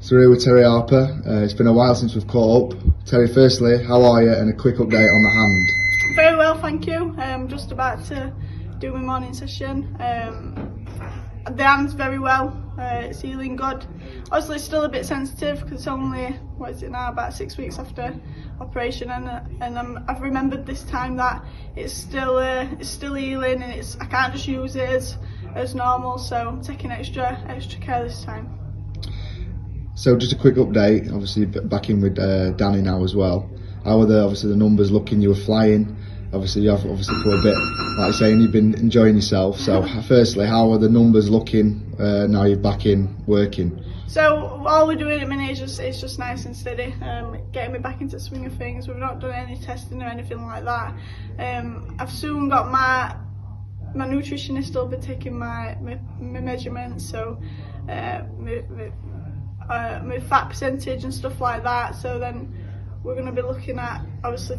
So we're here with Terri Harper. It's been a while since we've caught up. Terri, firstly, how are you? And a quick update on the hand. Very well, thank you. Just about to do my morning session. The hand's very well. It's healing good. Obviously, it's still a bit sensitive because it's only, what is it now, about 6 weeks after operation, and I've remembered this time that it's still healing, and I can't just use it as normal. So I'm taking extra care this time. So just a quick update. Obviously, back in with Danny now as well. How are the numbers looking? You were flying. Obviously, you have for a bit, like saying, you've been enjoying yourself. So, firstly, how are the numbers looking now you're back in working? So, all we're doing at the minute is just nice and steady, getting me back into the swing of things. We've not done any testing or anything like that. I've soon got my nutritionist will be taking my measurements, so my fat percentage and stuff like that. So then we're going to be looking at obviously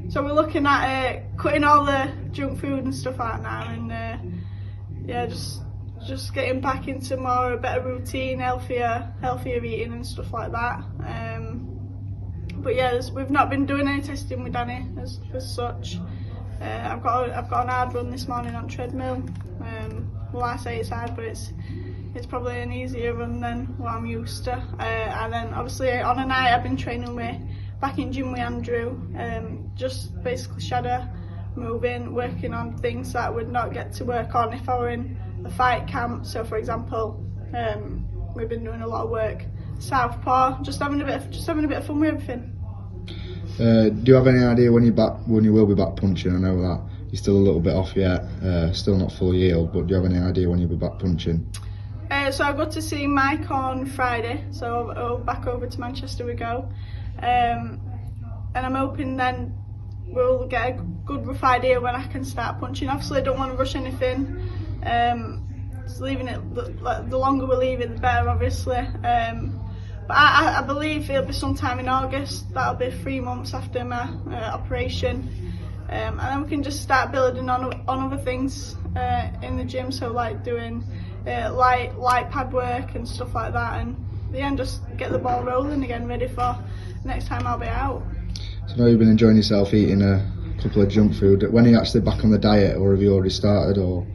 So we're looking at cutting all the junk food and stuff out now, and just getting back into a better routine, healthier eating and stuff like that. But yeah, we've not been doing any testing with Danny as such. I've got an hard run this morning on treadmill. Well, I say it's hard, but it's probably an easier run than what I'm used to. And then obviously on a night I've been training back in gym with Andrew, just basically shadow moving, working on things that I would not get to work on if I were in a fight camp. So for example, we've been doing a lot of work southpaw, just having a bit of fun with everything. Do you have any idea when you will be back punching? I know that you're still a little bit off yet, still not fully healed, but do you have any idea when you'll be back punching? So I got to see Mike on Friday, so back over to Manchester we go, and I'm hoping then we'll get a good rough idea when I can start punching. Obviously I don't want to rush anything, just leaving it, the longer we leave it the better obviously, but I believe it'll be sometime in August. That'll be 3 months after my operation, and then we can just start building on other things in the gym, so like doing light pad work and stuff like that, and just get the ball rolling again, ready for next time I'll be out. So now you've been enjoying yourself, eating a couple of junk food. When are you actually back on the diet, or have you already started? Or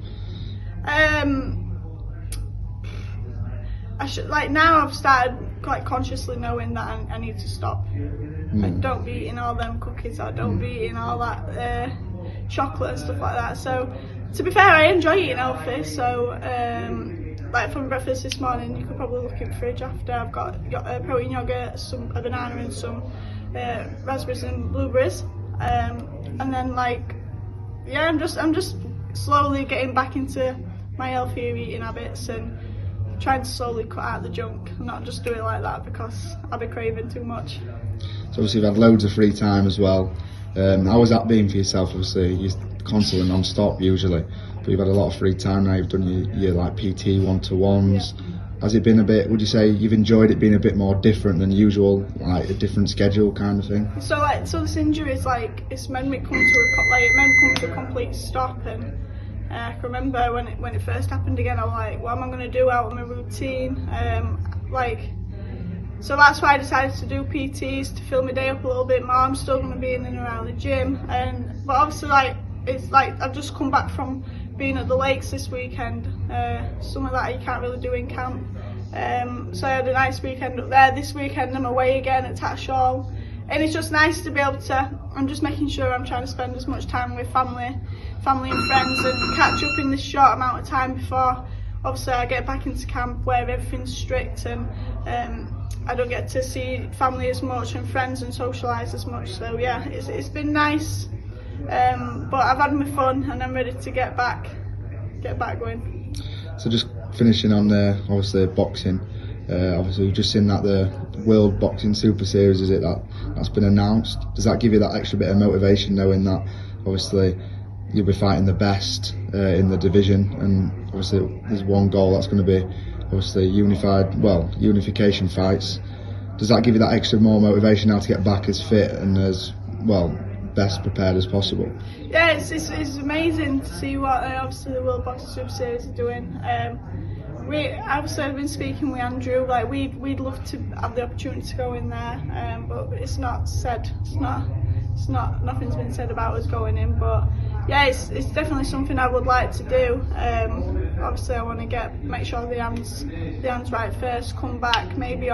now I've started quite consciously knowing that I need to stop. I don't be eating all them cookies, I don't be eating all that chocolate and stuff like that. So to be fair, I enjoy eating healthy, so like from breakfast this morning, you could probably look in the fridge after. I've got protein yogurt, a banana and some raspberries and blueberries, and then I'm just slowly getting back into my healthier eating habits and trying to slowly cut out the junk, not just do it like that because I'll be craving too much. So obviously you've had loads of free time as well. How has that been for yourself? Obviously you're constantly non-stop usually, but you've had a lot of free time now. You've done your like PT one-to-ones. Yeah. Has it been a bit, would you say you've enjoyed it being a bit more different than usual, like a different schedule kind of thing? So this injury is it's made me come to a complete stop, and I can remember when it first happened again, I was like, what am I going to do out of my routine? So that's why I decided to do PTs, to fill my day up a little bit more. I'm still going to be in and around the gym, but obviously I've just come back from being at the lakes this weekend, something that you can't really do in camp. So I had a nice weekend up there. This weekend I'm away again at Tatshall, and it's just nice to be able to, I'm just making sure I'm trying to spend as much time with family and friends, and catch up in this short amount of time before obviously I get back into camp where everything's strict, and I don't get to see family as much and friends and socialise as much. So yeah, it's been nice, but I've had my fun and I'm ready to get back going. So just finishing on obviously boxing, obviously we've just seen that the World Boxing Super Series, is it, that's been announced? Does that give you that extra bit of motivation knowing that obviously you'll be fighting the best in the division, and obviously there's one goal, that's going to be obviously unification fights? Does that give you that extra more motivation now to get back as fit and as best prepared as possible. Yeah, it's amazing to see what obviously the World Boxing Super Series are doing. Obviously I've been speaking with Andrew. Like we'd love to have the opportunity to go in there, but it's not said. Nothing's been said about us going in. But yeah, it's definitely something I would like to do. Obviously I want to make sure the hand's right first. Come back maybe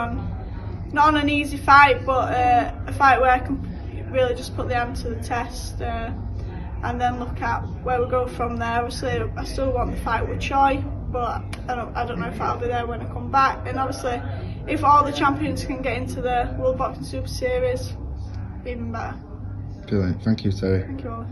not on an easy fight, but a fight where I can really just put the hand to the test, and then look at where we go from there. Obviously I still want the fight with Choi, but I don't know if I'll be there when I come back. And obviously if all the champions can get into the World Boxing Super Series, even better. Brilliant. Thank you, Terri. Thank you all.